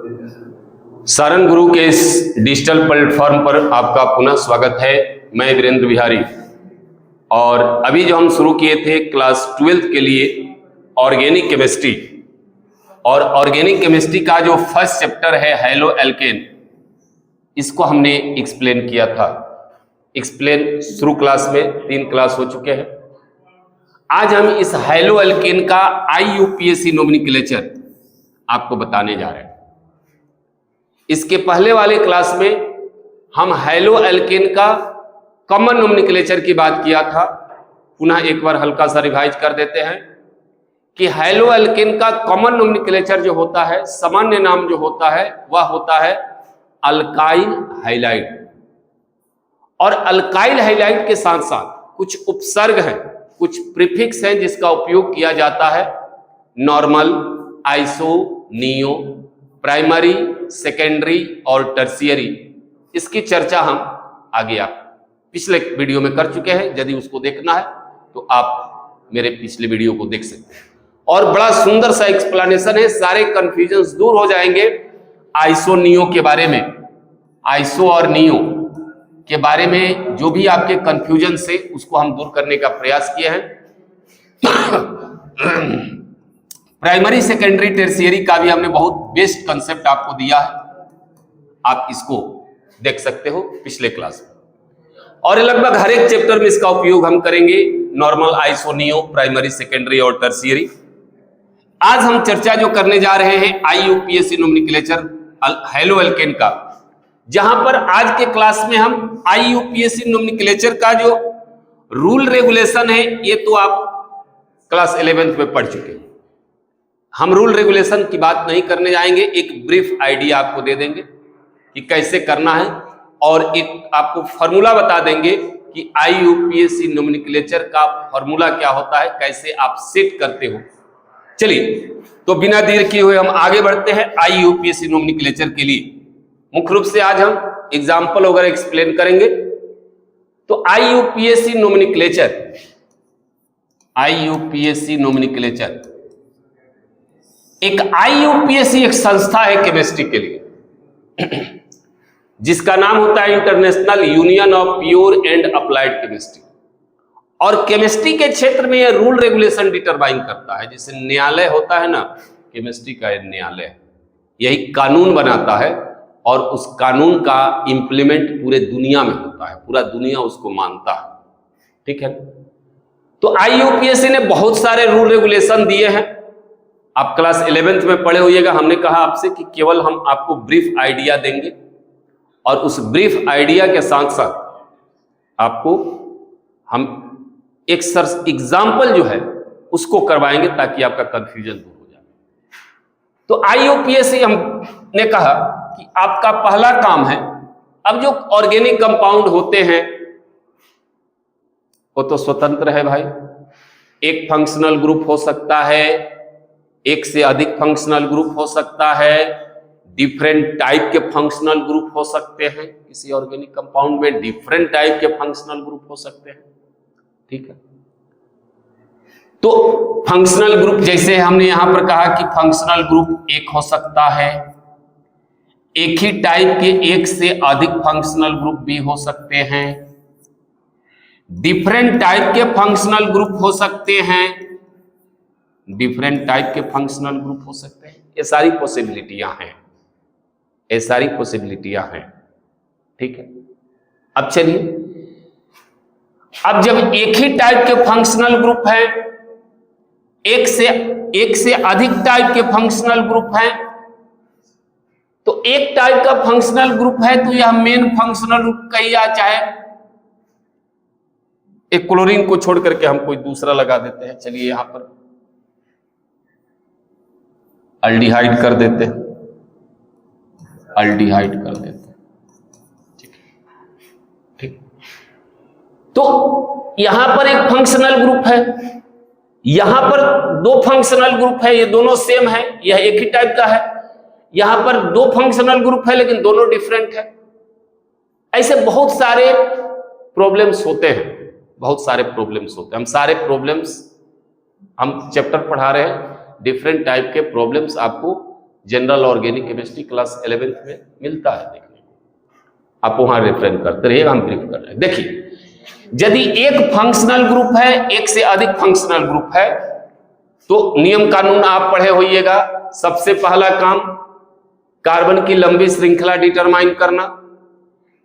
सारंग गुरु के इस digital platform पर आपका पुनः स्वागत है। मैं वीरेंद्र बिहारी। और अभी जो हम शुरू किए थे क्लास 12th के लिए ऑर्गेनिक केमिस्ट्री, और ऑर्गेनिक केमिस्ट्री का जो फर्स्ट चैप्टर है हैलो एल्केन, इसको हमने एक्सप्लेन किया था। एक्सप्लेन शुरू क्लास में 3 क्लास हो चुके हैं। आज हम इस हैलो एल्केन का IUPAC नोमेनक्लेचर आपको बताने जा रहे हैं। इसके पहले वाले क्लास में हम हैलो एल्केन का कॉमन नोमेनक्लेचर की बात किया था। पुनः एक बार हल्का सा रिवाइज कर देते हैं कि हैलो एल्केन का कॉमन नोमेनक्लेचर जो होता है, सामान्य नाम जो होता है, वह होता है अल्काइल हैलाइड। और अल्काइल हैलाइड के साथ साथ कुछ उपसर्ग हैं, कुछ प्रीफिक्स हैं जिसका उपयोग किया जाता है। Normal, iso, neo, primary, secondary और टर्शियरी। इसकी चर्चा हम आगे आप पिछले वीडियो में कर चुके हैं। यदि उसको देखना है तो आप मेरे पिछले वीडियो को देख सकते हैं। और बड़ा सुंदर सा एक्सप्लेनेशन है, सारे कंफ्यूजन दूर हो जाएंगे आइसो नियो के बारे में। आइसो और नियो के बारे में जो भी आपके कंफ्यूजन से, उसको हम दूर करने का प्रयास किए हैं। प्राइमरी, सेकेंडरी, टर्शियरी का भी हमने बहुत बेस्ट कंसेप्ट आपको दिया है। आप इसको देख सकते हो पिछले क्लास में। और लगभग हर एक चैप्टर में इसका उपयोग हम करेंगे। Normal, iso, neo, primary, secondary और टर्शियरी। आज हम चर्चा जो करने जा रहे हैं IUPAC नोमेनक्लेचर हैलो एल्केन का, जहां पर आज के क्लास में हम IUPAC नोमेनक्लेचर का जो रूल रेगुलेशन है, ये तो आप क्लास 11th में पढ़ चुके हैं। हम रूल रेगुलेशन की बात नहीं करने जाएंगे। एक ब्रीफ आइडिया आपको दे देंगे कि कैसे करना है, और एक आपको फॉर्मूला बता देंगे कि IUPAC नोमेनक्लेचर का फॉर्मूला क्या होता है, कैसे आप सेट करते हो। चलिए, तो बिना देर किए हुए हम आगे बढ़ते हैं IUPAC नोमेनक्लेचर के लिए। मुख्य रूप से आज हम एग्जाम्पल वगैरह एक्सप्लेन करेंगे। तो IUPAC नोमेनक्लेचर एक IUPAC एक संस्था है केमिस्ट्री के लिए, जिसका नाम होता है international union of pure and applied chemistry. और केमिस्ट्री के क्षेत्र में यह रूल रेगुलेशन डिटरमाइन करता है। जैसे न्यायालय होता है ना, केमिस्ट्री का न्यायालय यही कानून बनाता है, और उस कानून का इंप्लीमेंट पूरे दुनिया में होता है, पूरा दुनिया उसको मानता है। ठीक है। तो IUPAC ने बहुत सारे रूल रेगुलेशन दिए हैं। आप क्लास 11th में पढ़े होइएगा। हमने कहा आपसे कि केवल हम आपको ब्रीफ आइडिया देंगे, और उस ब्रीफ आइडिया के साथ साथ आपको हम एक एग्जाम्पल जो है उसको करवाएंगे, ताकि आपका कंफ्यूजन दूर हो जाए। तो IUPAC हमने कहा कि आपका पहला काम है, अब जो ऑर्गेनिक कंपाउंड होते हैं वो तो स्वतंत्र है भाई। एक फंक्शनल ग्रुप हो सकता है, एक से अधिक फंक्शनल ग्रुप हो सकता है, डिफरेंट टाइप के फंक्शनल ग्रुप हो सकते हैं। किसी ऑर्गेनिक कंपाउंड में डिफरेंट टाइप के फंक्शनल ग्रुप हो सकते हैं। ठीक है। तो फंक्शनल ग्रुप, जैसे हमने यहां पर कहा कि फंक्शनल ग्रुप एक हो सकता है, एक ही टाइप के एक से अधिक फंक्शनल ग्रुप भी हो सकते हैं, डिफरेंट टाइप के फंक्शनल ग्रुप हो सकते हैं, डिफरेंट टाइप के फंक्शनल ग्रुप हो सकते हैं। ये सारी पॉसिबिलिटियां हैं, ये सारी पॉसिबिलिटियां हैं। ठीक है। अब चलिए, अब जब एक ही टाइप के फंक्शनल ग्रुप है, एक से अधिक टाइप के फंक्शनल ग्रुप है, तो एक टाइप का फंक्शनल ग्रुप है तो यह मेन फंक्शनल ग्रुप कही, या चाहे एक क्लोरीन को छोड़ करके हम कोई दूसरा लगा देते हैं। चलिए, यहां पर अल्डिहाइड कर देते हैं, अल्डिहाइड कर देते हैं। ठीक ठीक। तो यहां पर एक फंक्शनल ग्रुप है, यहां पर 2 फंक्शनल ग्रुप है, ये दोनों सेम है, यह एक ही टाइप का है। यहां पर 2 फंक्शनल ग्रुप है लेकिन दोनों डिफरेंट है। ऐसे बहुत सारे प्रॉब्लम्स होते हैं, बहुत सारे प्रॉब्लम्स होते हैं। हम सारे प्रॉब्लम्स, हम चैप्टर पढ़ा रहे हैं, डिफरेंट टाइप के प्रॉब्लम्स आपको general organic chemistry class 11th में मिलता है देखने को, आप वहां रेफरेंस करते रहिएगा, हम ब्रीफ कर रहे हैं। देखिए, यदि एक फंक्शनल ग्रुप है, एक से अधिक फंक्शनल ग्रुप है, तो नियम कानून आप पढ़े होइएगा। सबसे पहला काम कार्बन की लंबी श्रृंखला डिटरमाइन करना।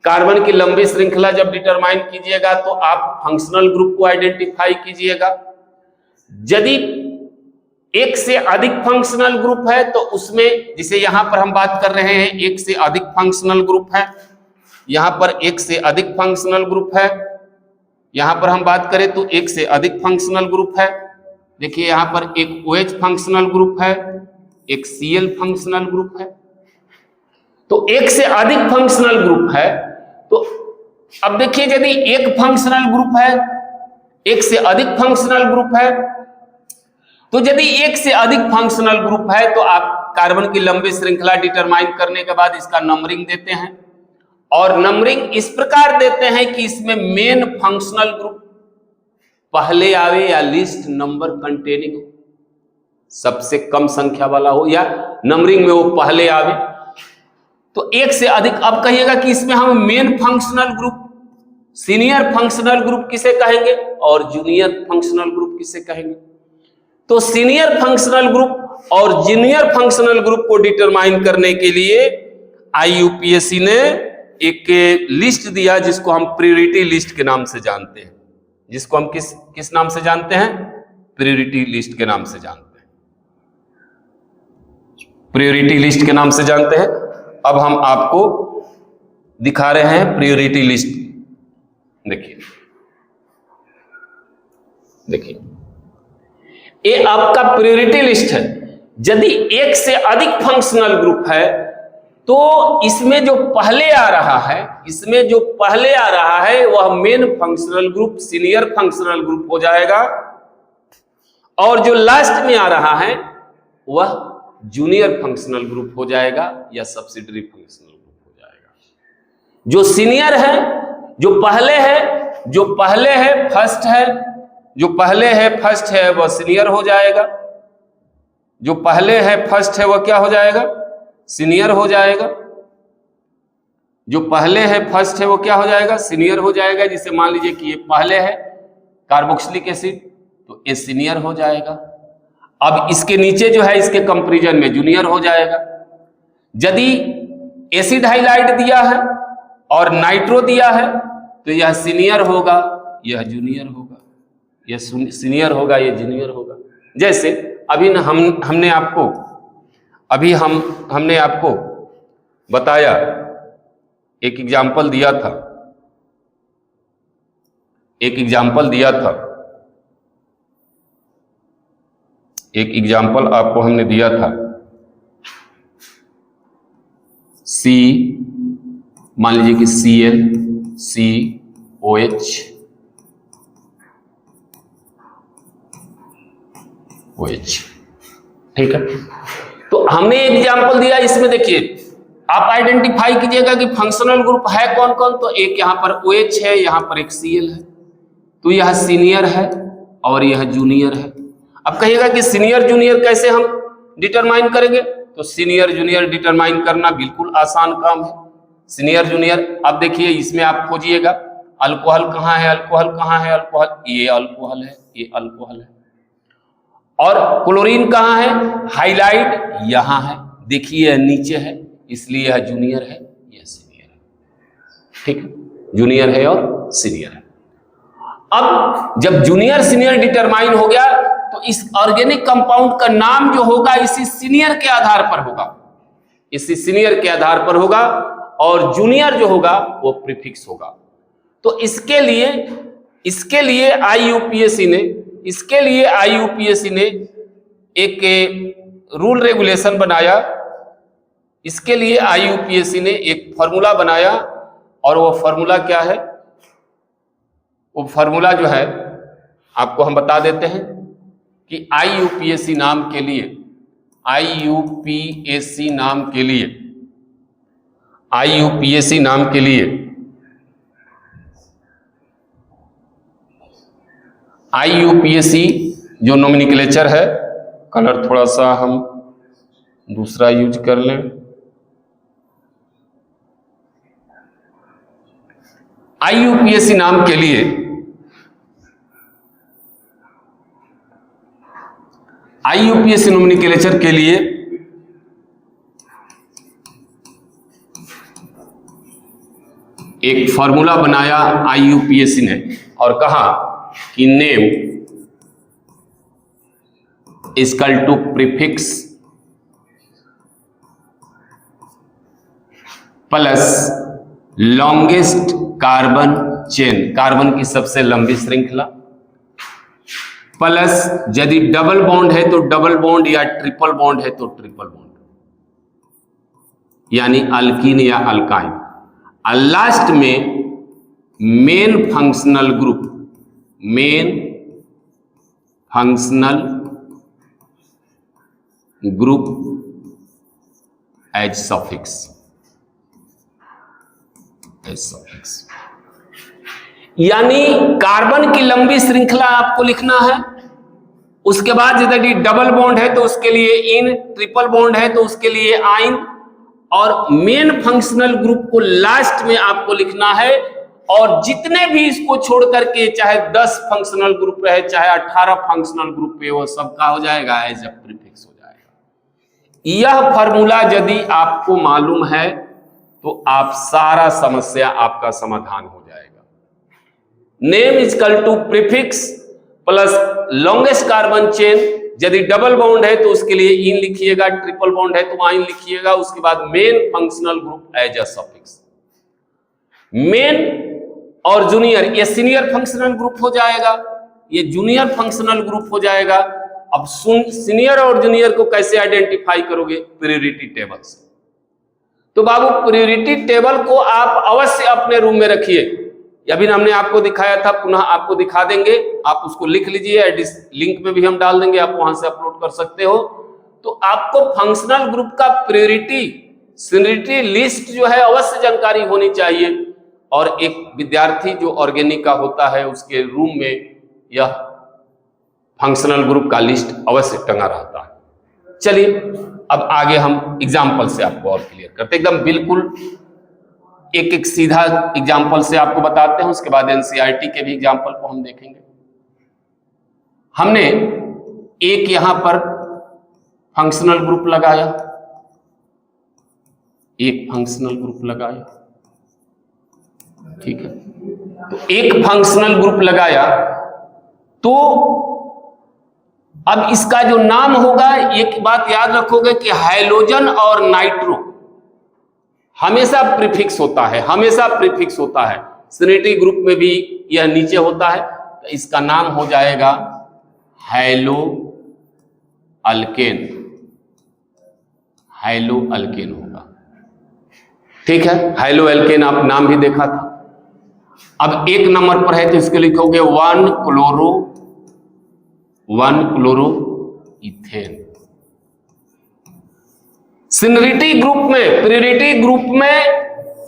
कार्बन की लंबी श्रृंखला जब डिटरमाइन कीजिएगा तो आप फंक्शनल ग्रुप को आइडेंटिफाई कीजिएगा। यदि एक से अधिक फंक्शनल ग्रुप है तो उसमें, जिसे यहां पर हम बात कर रहे हैं, एक से अधिक फंक्शनल ग्रुप है, यहां पर एक से अधिक फंक्शनल ग्रुप है, यहां पर हम बात करें तो एक से अधिक फंक्शनल ग्रुप है। देखिए यहां पर एक OH फंक्शनल ग्रुप है, एक Cl फंक्शनल ग्रुप है। तो एक से अधिक फंक्शनल ग्रुप है, तो अब देखिए यदि एक फंक्शनल ग्रुप है, एक से अधिक फंक्शनल ग्रुप है, तो यदि एक से अधिक फंक्शनल ग्रुप है तो आप कार्बन की लंबी श्रृंखला डिटरमाइन करने के बाद इसका नंबरिंग देते हैं, और नंबरिंग इस प्रकार देते हैं कि इसमें मेन फंक्शनल ग्रुप पहले आवे या लिस्ट नंबर कंटेनिंग हो, सबसे कम संख्या वाला हो, या नंबरिंग में वो पहले आवे। तो एक से अधिक, अब कहिएगा कि इसमें हम main functional group, senior functional group किसे कहेंगे और जूनियर फंक्शनल ग्रुप किसे कहेंगे। तो सीनियर फंक्शनल ग्रुप और जूनियर फंक्शनल ग्रुप को डिटरमाइन करने के लिए IUPAC ने एक लिस्ट दिया जिसको हम प्रायोरिटी लिस्ट के नाम से जानते हैं, जिसको हम किस नाम से जानते हैं, प्रायोरिटी लिस्ट के नाम से जानते हैं, प्रायोरिटी लिस्ट के नाम से जानते हैं। अब हम आपको दिखा रहे हैं प्रायोरिटी लिस्ट। देखिए देखिए, ये आपका प्रायोरिटी लिस्ट है। यदि एक से अधिक फंक्शनल ग्रुप है तो इसमें जो पहले आ रहा है, इसमें जो पहले आ रहा है वह main functional group, senior functional group हो जाएगा, और जो लास्ट में आ रहा है वह जूनियर फंक्शनल ग्रुप हो जाएगा या सब्सिडरी फंक्शनल ग्रुप हो जाएगा। जो सीनियर है, जो पहले है फर्स्ट है, जो पहले है फर्स्ट है वह सीनियर हो जाएगा, जो पहले है फर्स्ट है वह क्या हो जाएगा, सीनियर हो जाएगा, जो पहले है फर्स्ट है वो क्या हो जाएगा, सीनियर हो जाएगा। जिसे मान लीजिए कि ये पहले है कार्बोक्सिलिक एसिड, तो ये सीनियर हो जाएगा। अब इसके नीचे जो है, इसके कंपैरिजन में जूनियर हो जाएगा। यदि एसिड हाइलाइट दिया है और नाइट्रो दिया है तो यह सीनियर होगा, यह जूनियर होगा, यह सीनियर होगा, यह जूनियर होगा। जैसे अभी हमने आपको बताया, एक एग्जाम्पल दिया था, एक एग्जाम्पल आपको हमने दिया था। C, मान लीजिए कि Cl, COH, ठीक है। तो हमने एग्जाम्पल दिया, इसमें देखिए आप आइडेंटिफाई कीजिएगा कि फंक्शनल ग्रुप है कौन कौन। तो एक यहाँ पर OH है, यहाँ पर एक Cl है, तो यह सीनियर है और यह जूनियर है। अब कहिएगा कि सीनियर जूनियर कैसे हम डिटरमाइन करेंगे, तो सीनियर जूनियर डिटरमाइन करना बिल्कुल आसान काम है। सीनियर जूनियर, अब देखिए इसमें आप खोजिएगा अल्कोहल कहाँ है, अल्कोहल कहाँ है, अल्कोहल, ये अल्कोहल है, ये अल्कोहल है। और क्लोरीन कहाँ है, हाइलाइट यहाँ है, देखिए यह नीचे है, इसलिए यह जूनियर है, यह सीनियर है, ठीक है, जूनियर है और सीनियर है। अब जब जूनियर सीनियर डिटरमाइन हो गया तो इस ऑर्गेनिक कंपाउंड का नाम जो होगा इसी सीनियर के आधार पर होगा, इसी सीनियर के आधार पर होगा, और जूनियर जो होगा वो प्रीफिक्स होगा। तो इसके लिए IUPAC ने एक रूल रेगुलेशन बनाया, इसके लिए IUPAC ने एक फॉर्मूला बनाया, और वो फॉर्मूला क्या है, वो फॉर्मूला जो है आपको हम बता देते हैं कि IUPAC नाम के लिए IUPAC जो नोमेनक्लेचर है, कलर थोड़ा सा हम दूसरा यूज कर लें। IUPAC नाम के लिए IUPAC नोमेनक्लेचर के लिए एक फॉर्मूला बनाया IUPAC ने और कहा कि name equal to prefix plus longest carbon chain, carbon की सबसे लंबी श्रृंखला, प्लस यदि डबल बॉन्ड है तो डबल बॉन्ड या ट्रिपल बॉन्ड है तो ट्रिपल बॉन्ड, यानी अल्कीन या अल्काइन। और लास्ट में main functional group, main functional group as suffix, यानी कार्बन की लंबी श्रृंखला आपको लिखना है। उसके बाद यदि डबल बॉन्ड है तो उसके लिए इन, ट्रिपल बॉन्ड है तो उसके लिए आइन, और मेन फंक्शनल ग्रुप को लास्ट में आपको लिखना है। और जितने भी इसको छोड़ करके चाहे 10 फंक्शनल ग्रुप रहे चाहे 18 फंक्शनल ग्रुप है, वो सबका हो जाएगा एज अ प्रीफिक्स हो जाएगा। यह फॉर्मूला यदि आपको मालूम है तो आप सारा समस्या आपका समाधान हो जाएगा। Name equal to prefix plus longest carbon chain, यदि डबल बॉन्ड है तो उसके लिए इन लिखिएगा, ट्रिपल बॉन्ड है तो आइन लिखिएगा। उसके बाद main functional group as a suffix. Main और जूनियर, ये सीनियर फंक्शनल ग्रुप हो जाएगा, ये जूनियर फंक्शनल ग्रुप हो जाएगा। अब सीनियर और जूनियर को कैसे आइडेंटिफाई करोगे? प्रायोरिटी टेबल से। तो बाबू प्रायोरिटी टेबल को आप अवश्य अपने रूम में रखिए। अभी हमने आपको दिखाया था, पुनः आपको दिखा देंगे, आप उसको लिख लीजिए, लिंक में भी हम डाल देंगे, आप वहां से अपलोड कर सकते हो। तो आपको फंक्शनल ग्रुप का प्रायोरिटी सीनियरिटी लिस्ट जो है अवश्य जानकारी होनी चाहिए। और एक विद्यार्थी जो ऑर्गेनिक का होता है उसके रूम में यह फंक्शनल ग्रुप का लिस्ट अवश्य टंगा रहता है। चलिए अब आगे हम एग्जाम्पल से आपको और क्लियर करते हैं, एकदम बिल्कुल एक एक सीधा एग्जाम्पल से आपको बताते हैं। उसके बाद एनसीईआरटी के भी एग्जाम्पल को हम देखेंगे। हमने एक यहां पर फंक्शनल ग्रुप लगाया, एक फंक्शनल ग्रुप लगाया, ठीक है। तो एक फंक्शनल ग्रुप लगाया तो अब इसका जो नाम होगा, एक बात याद रखोगे कि हाइड्रोजन और नाइट्रो हमेशा प्रीफिक्स होता है, हमेशा प्रीफिक्स होता है। सीनियरिटी ग्रुप में भी यह नीचे होता है, तो इसका नाम हो जाएगा हाइलो अल्केन, हाइलो अल्केन होगा, ठीक है। हाइलो अल्केन आप नाम भी देखा था। अब एक नंबर पर है तो इसके लिखोगे 1 क्लोरो इथेन। सीनियरिटी ग्रुप में, प्रायोरिटी ग्रुप में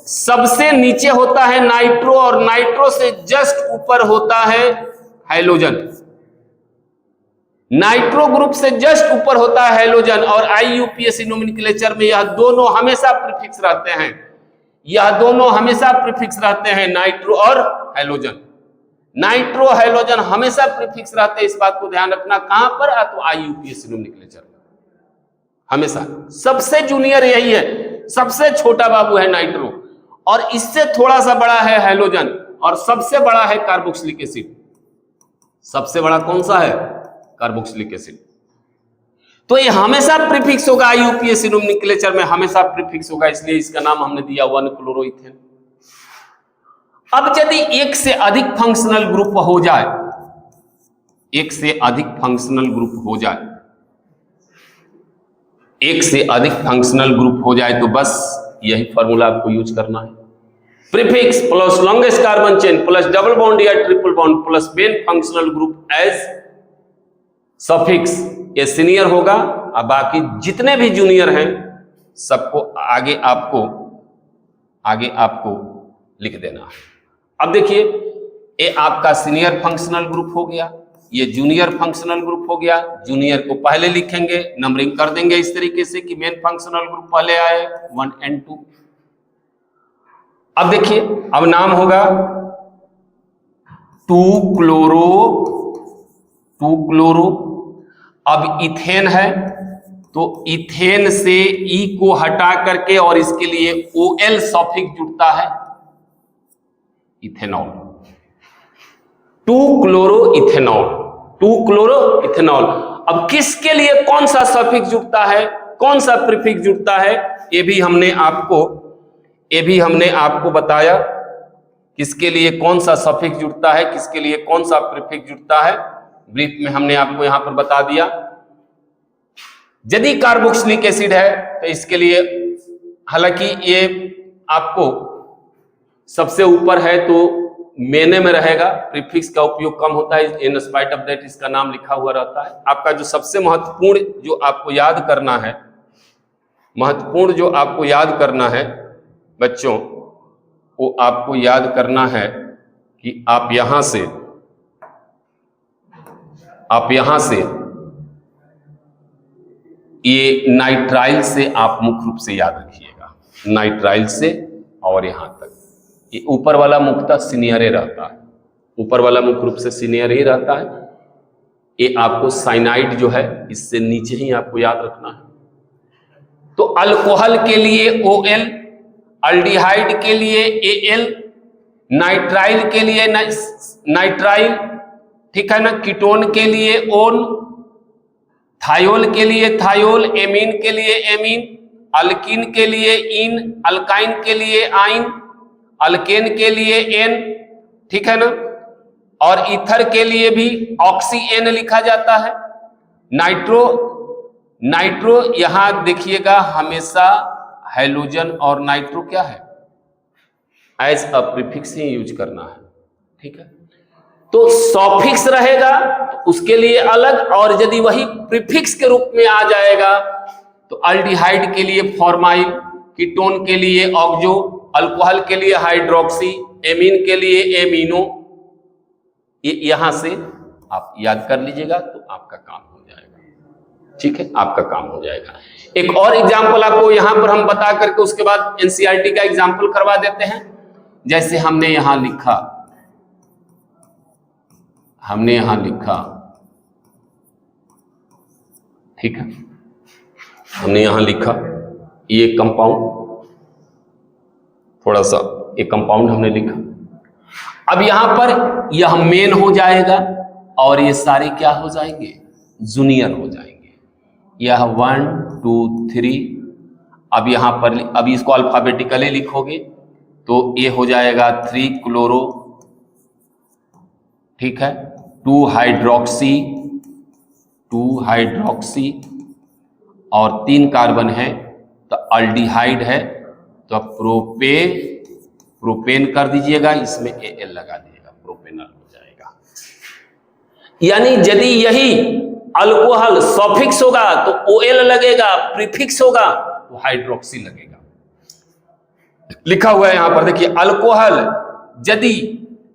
सबसे नीचे होता है नाइट्रो और नाइट्रो से जस्ट ऊपर होता है हाइड्रोजन। नाइट्रो ग्रुप से जस्ट ऊपर होता है हाइड्रोजन। और आईयूपीएसी नोमेनक्लेचर में यह दोनों हमेशा प्रीफिक्स रहते हैं, यह दोनों हमेशा प्रीफिक्स रहते हैं, नाइट्रो और हाइड्रोजन। नाइट्रो हाइड्रोजन हमेशा प्रीफिक्स रहते हैं, इस बात को ध्यान रखना। कहां पर? तो आईयूपीएसी नोमेनक्लेचर में हमेशा। सबसे जूनियर यही है, सबसे छोटा बाबू है नाइट्रो, और इससे थोड़ा सा बड़ा है हाइड्रोजन, और सबसे बड़ा है कार्बोक्सिलिक एसिड। सबसे बड़ा कौन सा है? Carboxylic acid. तो ये हमेशा प्रीफिक्स होगा, आईयूपीएसी नोमेनक्लेचर में हमेशा प्रीफिक्स होगा, इसलिए इसका नाम हमने दिया 1 क्लोरोइथेन। अब यदि एक से अधिक फंक्शनल ग्रुप हो जाए, एक से अधिक फंक्शनल ग्रुप हो जाए, एक से अधिक फंक्शनल ग्रुप हो जाए, तो बस यही फॉर्मूला आपको यूज करना है। Prefix plus longest carbon chain plus double bond या triple bond plus main functional group as suffix, ये सीनियर होगा। और बाकी जितने भी जूनियर हैं सबको आगे आपको लिख देना है। अब देखिए, ये आपका सीनियर फंक्शनल ग्रुप हो गया। ये जूनियर फंक्शनल ग्रुप हो गया। जूनियर को पहले लिखेंगे, नंबरिंग कर देंगे इस तरीके से कि मेन फंक्शनल ग्रुप पहले आए 1 and 2। अब देखिए, अब नाम होगा 2-क्लोरो। अब इथेन है तो इथेन से ई को हटा करके और इसके लिए OL सॉफिक्स जुड़ता है, इथेनॉल। 2-क्लोरो इथेनॉल। अब किसके लिए कौन सा सफिक्स जुड़ता है, कौन सा प्रीफिक्स जुड़ता है, ये भी हमने आपको बताया। किसके लिए कौन सा सफिक्स जुड़ता है, किसके लिए कौन सा प्रीफिक्स जुड़ता है, ब्रीफ में हमने आपको यहां पर बता दिया। यदि कार्बोक्सिलिक एसिड है तो इसके लिए, हालांकि ये आपको सबसे ऊपर है तो मेने में रहेगा, प्रीफिक्स का उपयोग कम होता है, इन स्पाइट ऑफ दैट इसका नाम लिखा हुआ रहता है। आपका जो सबसे महत्वपूर्ण जो आपको याद करना है बच्चों, वो आपको याद करना है कि आप यहां से ये नाइट्राइल से आप मुख्य रूप से याद रखिएगा, नाइट्राइल से और यहां तक। ये ऊपर वाला मुख्यतः सीनियर रहता है, ऊपर वाला मुख्य रूप से सीनियर ही रहता है। ये आपको साइनाइड जो है इससे नीचे ही आपको याद रखना है। तो अल्कोहल के लिए OL, अल्डिहाइड के लिए AL, नाइट्राइल के लिए नाइट्राइल, ठीक है ना, कीटोन के लिए ओन, थायोल के लिए थायोल, एमीन के लिए एमीन, अल्कीन के लिए इन, अल्काइन के लिए आइन, अल्केन के लिए एन, ठीक है ना, और ईथर के लिए भी ऑक्सी एन लिखा जाता है। नाइट्रो यहां देखिएगा हमेशा हाइड्रोजन और नाइट्रो क्या है, एज अ प्रीफिक्स ही यूज करना है, ठीक है। तो सॉफिक्स रहेगा उसके लिए अलग, और यदि वही प्रीफिक्स के रूप में आ जाएगा तो अल्डिहाइड के लिए फॉर्माइल, कीटोन के लिए ऑक्सो, अल्कोहल के लिए हाइड्रोक्सी, एमीन के लिए एमीनो। ये यहां से आप याद कर लीजिएगा तो आपका काम हो जाएगा, ठीक है, आपका काम हो जाएगा। एक और एग्जाम्पल आपको यहां पर हम बता करके उसके बाद एनसीईआरटी का एग्जाम्पल करवा देते हैं। जैसे हमने यहां लिखा, ठीक है, हमने यहां लिखा ये कंपाउंड, थोड़ा सा एक कंपाउंड हमने लिखा। अब यहां पर यह मेन हो जाएगा और ये सारे क्या हो जाएंगे, जूनियर हो जाएंगे। यह 1 2 3, अब यहां पर अभी इसको अल्फाबेटिकली लिखोगे तो ये हो जाएगा 3-क्लोरो, ठीक है, 2 हाइड्रोक्सी और 3 कार्बन है तो अल्डिहाइड है तो प्रोपेन कर दीजिएगा, इसमें Al लगा दीजिएगा, प्रोपेनल हो जाएगा। यानी यदि यही अल्कोहल सॉफिक्स होगा तो OL लगेगा, प्रीफिक्स होगा तो हाइड्रोक्सी लगेगा। लिखा हुआ है यहां पर देखिए, अल्कोहल यदि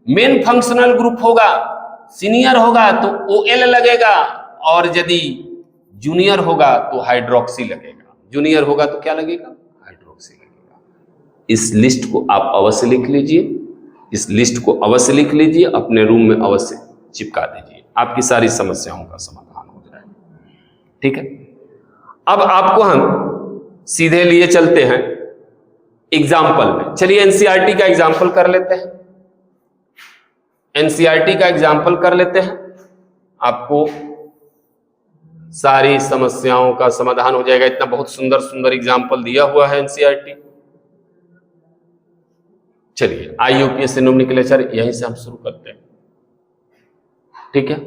मेन फंक्शनल ग्रुप होगा, सीनियर होगा तो OL लगेगा, और यदि जूनियर होगा तो हाइड्रोक्सी लगेगा। जूनियर होगा तो क्या लगेगा, हाइड्रोक्सी लगेगा। इस लिस्ट को आप अवश्य लिख लीजिए, अपने रूम में अवश्य चिपका दीजिए, आपकी सारी समस्याओं का समाधान हो जाएगा, ठीक है। अब आपको हम सीधे लिए चलते हैं एग्जाम्पल में। चलिए एनसीईआरटी का एग्जाम्पल कर लेते हैं, आपको सारी समस्याओं का समाधान हो जाएगा। इतना बहुत सुंदर सुंदर एग्जाम्पल दिया हुआ है एनसीईआरटी। चलिए IUPAC नोमेनक्लेचर यहीं से हम शुरू करते हैं, ठीक है।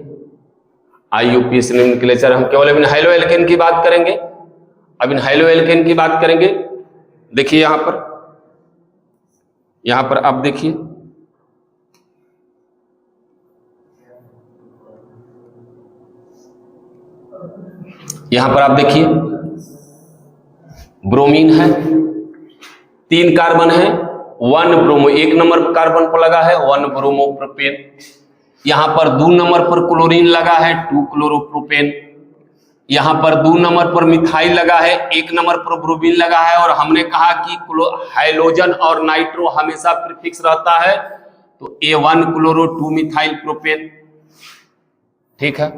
IUPAC नोमेनक्लेचर हम केवल अब हाइलो एल्केन की बात करेंगे। देखिए यहां पर आप देखिए, यहां पर आप देखिए ब्रोमीन है, 3 कार्बन है, 1 ब्रोमो, 1 नंबर कार्बन पर लगा है 1 ब्रोमोप्रोपेन। यहां पर 2 नंबर पर क्लोरीन लगा है 2 क्लोरोप्रोपेन, यहां पर 2 नंबर पर मिथाइल लगा है, 1 नंबर पर ब्रोमीन लगा है, और हमने कहा कि हाइड्रोजन और नाइट्रो हमेशा प्रीफिक्स रहता है, तो A1 क्लोरो 2 मिथाइल प्रोपेन। ठीक है,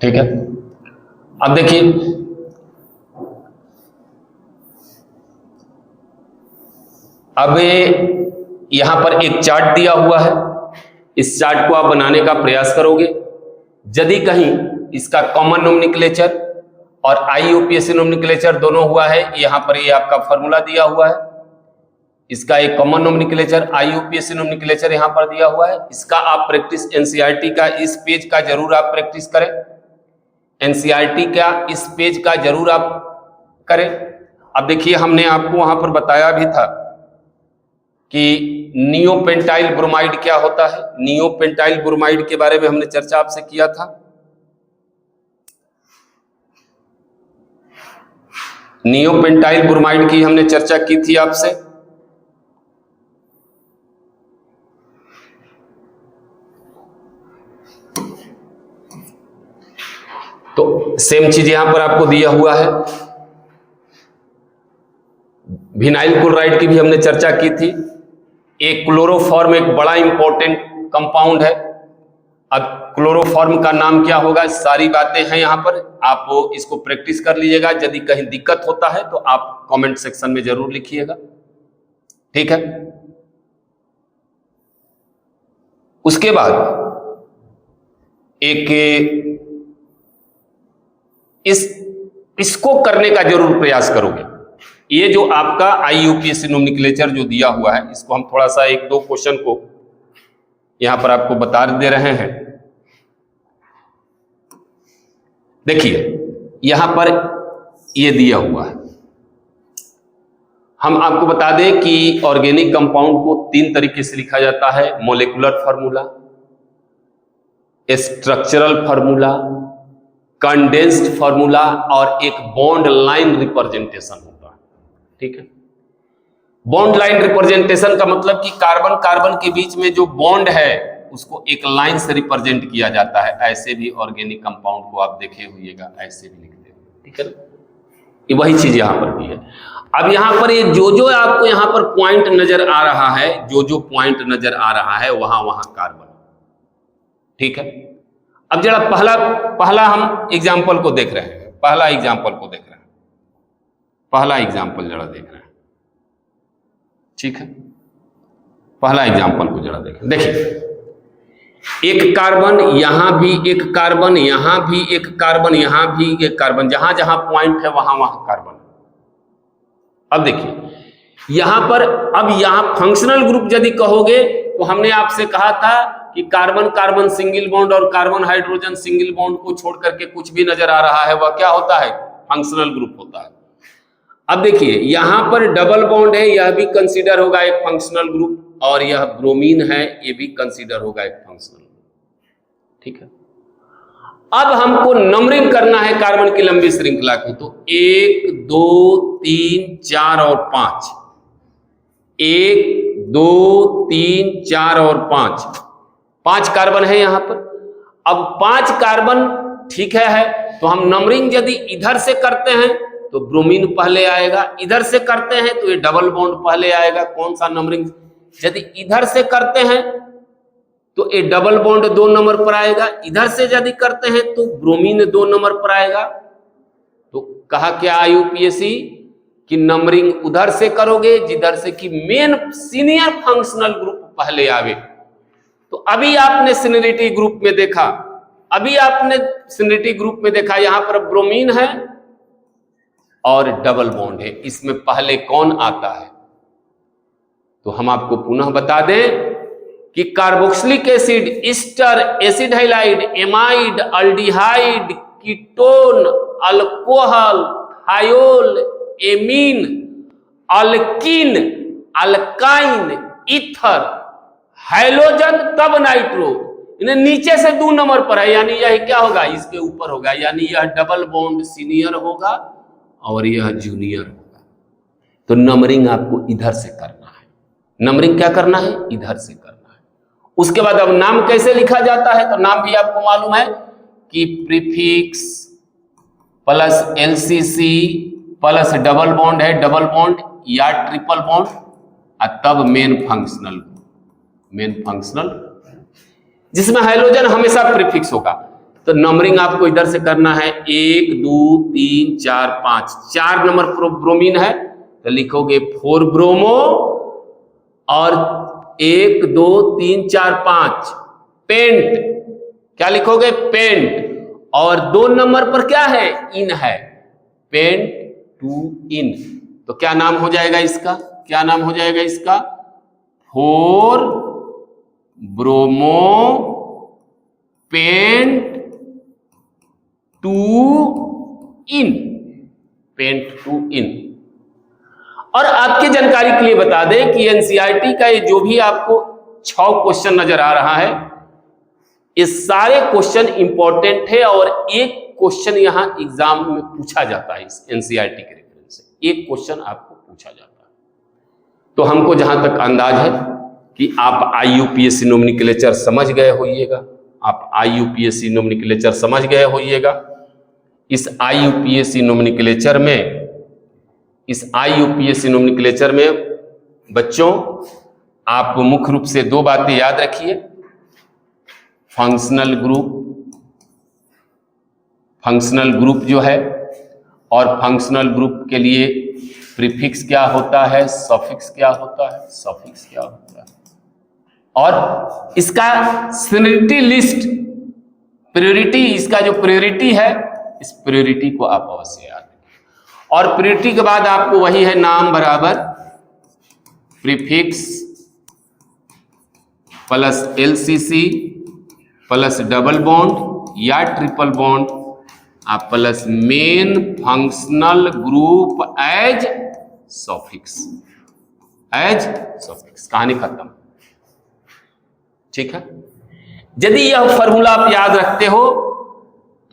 ठीक है। अब देखिए, अब यहां पर एक चार्ट दिया हुआ है, इस चार्ट को आप बनाने का प्रयास करोगे। यदि कहीं इसका कॉमन नोमेनक्लेचर और IUPAC नोमेनक्लेचर दोनों हुआ है, यहां पर ये आपका फॉर्मूला दिया हुआ है, इसका एक कॉमन नोमेनक्लेचर IUPAC नोमेनक्लेचर यहां पर दिया हुआ है। इसका आप प्रैक्टिस NCERT का इस पेज का जरूर आप प्रैक्टिस करें, NCERT का इस पेज का जरूर आप करें। अब देखिए, हमने आपको वहां पर बताया भी था कि नियोपेंटाइल ब्रोमाइड क्या होता है। नियोपेंटाइल ब्रोमाइड के बारे में हमने चर्चा आपसे किया था। नियोपेंटाइल ब्रोमाइड की हमने चर्चा की थी आपसे। तो सेम चीज यहां पर आपको दिया हुआ है। विनाइल क्लोराइड की भी हमने चर्चा की थी। एक क्लोरोफॉर्म एक बड़ा इंपॉर्टेंट कंपाउंड है। अब क्लोरोफॉर्म का नाम क्या होगा, सारी बातें हैं यहां पर, आप इसको प्रैक्टिस कर लीजिएगा। यदि कहीं दिक्कत होता है तो आप कमेंट सेक्शन में जरूर लिखिएगा। ठीक है, उसके बाद एक इसको करने का जरूर प्रयास करोगे। ये जो आपका IUPAC नोमेनक्लेचर जो दिया हुआ है, इसको हम थोड़ा सा 1-2 क्वेश्चन को यहां पर आपको बता दे रहे हैं। देखिए, यहां पर ये दिया हुआ है। हम आपको बता दें कि ऑर्गेनिक कंपाउंड को 3 तरीके से लिखा जाता है: molecular formula, structural formula, condensed formula, और एक बॉन्ड लाइन रिप्रेजेंटेशन होता है। ठीक है, बॉन्ड लाइन रिप्रेजेंटेशन का मतलब कि कार्बन कार्बन के बीच में जो बॉन्ड है उसको एक लाइन से रिप्रेजेंट किया जाता है। ऐसे भी ऑर्गेनिक कंपाउंड को आप देखे होइएगा, ऐसे भी लिखते हैं। ठीक है, ये वही चीज यहां पर भी है। अब यहां पर ये जो आपको यहां पर पॉइंट नजर आ रहा है, जो पॉइंट नजर आ रहा है, वहां वहां कार्बन। ठीक है, अब जरा पहला हम एग्जाम्पल को देख रहे हैं। पहला एग्जाम्पल जरा देख रहे हैं। ठीक है, पहला एग्जाम्पल को जरा देखें। देखिए, एक कार्बन, यहां भी एक कार्बन, यहां भी एक कार्बन, यहां भी एक कार्बन, जहां जहां पॉइंट है वहां वहां कार्बन। अब देखिए यहां पर, अब यहां फंक्शनल ग्रुप यदि कहोगे तो हमने आपसे कहा था कि कार्बन कार्बन सिंगल बॉन्ड और कार्बन हाइड्रोजन सिंगल बॉन्ड को छोड़ करके कुछ भी नजर आ रहा है, वह क्या होता है? फंक्शनल ग्रुप होता है। अब देखिए, यहां पर डबल बॉन्ड है, यह भी कंसीडर होगा एक फंक्शनल ग्रुप, और यह ब्रोमीन है, यह भी कंसीडर होगा एक फंक्शनल ग्रुप। ठीक है, अब हमको नंबरिंग करना है कार्बन की लंबी श्रृंखला की, तो 1 2 3 4 और 5, 1 2 3 4 और 5 कार्बन है यहां पर। अब 5 कार्बन, ठीक है, तो हम नंबरिंग यदि इधर से करते हैं तो ब्रोमीन पहले आएगा, इधर से करते हैं तो ये डबल बॉन्ड पहले आएगा। कौन सा नंबरिंग? यदि इधर से करते हैं तो ये डबल बॉन्ड 2 नंबर पर आएगा, इधर से यदि करते हैं तो ब्रोमीन 2 नंबर पर आएगा। तो कहा क्या IUPAC कि नंबरिंग उधर से करोगे जिधर से कि मेन सीनियर फंक्शनल ग्रुप पहले आवे। तो अभी आपने सिनेरिटी ग्रुप में देखा, यहां पर ब्रोमीन है और डबल बॉन्ड है, इसमें पहले कौन आता है? तो हम आपको पुनः बता दें कि carboxylic acid, Easter, acid halide, amide, aldehyde, ketone, alcohol, thiol, amine alkyne, alkyne, ether, hydrogen, तब नाइट्रो। इन्हें नीचे से 2 नंबर पर है, यानी यह क्या होगा, इसके ऊपर होगा, यानी यह डबल बॉन्ड सीनियर होगा और यह जूनियर होगा। तो नंबरिंग आपको इधर से करना है, नंबरिंग क्या करना है, इधर से करना है। उसके बाद अब नाम कैसे लिखा जाता है, तो नाम भी आपको मालूम है कि prefix plus LCC plus double bond है, डबल बॉन्ड या ट्रिपल बॉन्ड, और तब मेन फंक्शनल, मेन फंक्शनल, जिसमें हाइड्रोजन हमेशा प्रीफिक्स होगा। तो नंबरिंग आपको इधर से करना है, 1 2 3 4 5, 4 नंबर ब्रोमीन है तो लिखोगे 4 ब्रोमो, और 1 2 3 4 5 पेंट, क्या लिखोगे, पेंट, और 2 नंबर पर क्या है, इन है, पेंट 2 इन। तो क्या नाम हो जाएगा इसका, क्या नाम हो जाएगा इसका, 4 ब्रोमो पेंट 2 इन, पेंट 2 इन। और आपकी जानकारी के लिए बता दें कि एनसीईआरटी का ये जो भी आपको 6 क्वेश्चन नजर आ रहा है, ये सारे क्वेश्चन इंपॉर्टेंट है और एक क्वेश्चन यहां एग्जाम में पूछा जाता है, इस एनसीईआरटी के रेफरेंस से एक क्वेश्चन आपको पूछा जाता है। तो हमको जहां तक अंदाज है कि आप आईयूपीएससी नोमेनक्लेचर समझ गए होइएगा, आप आईयूपीएससी नोमेनक्लेचर समझ गए होइएगा। इस आईयूपीएससी नोमेनक्लेचर में, इस आईयूपीएससी नोमेनक्लेचर में बच्चों आप मुख्य रूप से 2 बातें याद रखिए, फंक्शनल ग्रुप, फंक्शनल ग्रुप जो है, और फंक्शनल ग्रुप के लिए प्रीफिक्स क्या होता है, सफिक्स क्या होता है, सफिक्स क्या होता है, और इसका सीनियरिटी लिस्ट, प्रायोरिटी, इसका जो प्रायोरिटी है, इस प्रायोरिटी को आप अवश्य याद रखें। और प्रायोरिटी के बाद आपको वही है, नाम बराबर prefix plus LCC plus double bond या triple bond plus main functional group as suffix, as suffix, कहानी खत्म। ठीक है, यदि यह फॉर्मूला आप याद रखते हो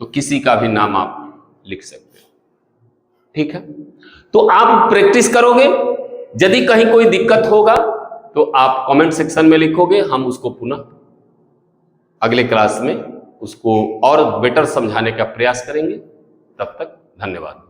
तो किसी का भी नाम आप लिख सकते हो। ठीक है, तो आप प्रैक्टिस करोगे, यदि कहीं कोई दिक्कत होगा तो आप कमेंट सेक्शन में लिखोगे, हम उसको पुनः अगले क्लास में उसको और बेटर समझाने का प्रयास करेंगे। तब तक धन्यवाद।